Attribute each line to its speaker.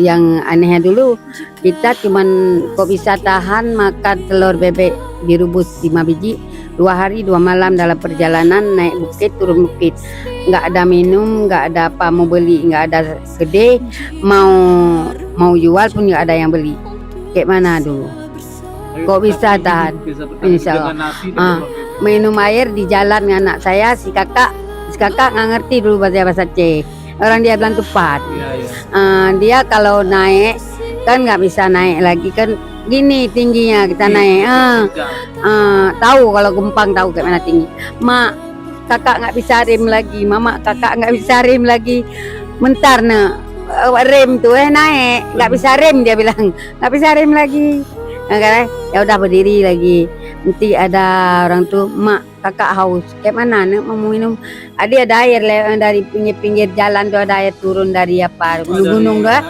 Speaker 1: Yang anehnya dulu kita cuman kok bisa tahan makan telur bebek direbus 5 biji 2 hari 2 malam dalam perjalanan naik bukit turun bukit, nggak ada minum, nggak ada apa, mau beli nggak ada gede, mau jual pun nggak ada yang beli. Kayak mana dulu? Kok bisa tahan? Insya Allah. Minum air di jalan dengan anak saya, si kakak nggak ngerti dulu bahasa Aceh. Orang dia bilang tepat. Dia kalau naik kan nggak bisa naik lagi kan gini tingginya kita naik. Tahu kalau gempang tahu kayak mana tinggi. Mak kakak nggak bisa rem lagi, mama kakak nggak bisa rem lagi. Mentar rem tuh naik nggak bisa rem, dia bilang nggak bisa rem lagi. Ya udah berdiri lagi. Nanti ada orang tuh, mak kakak haus, kayak mana mau minum? Ada air dari pinggir jalan tuh, ada air turun dari apa gunung-gunung tuh.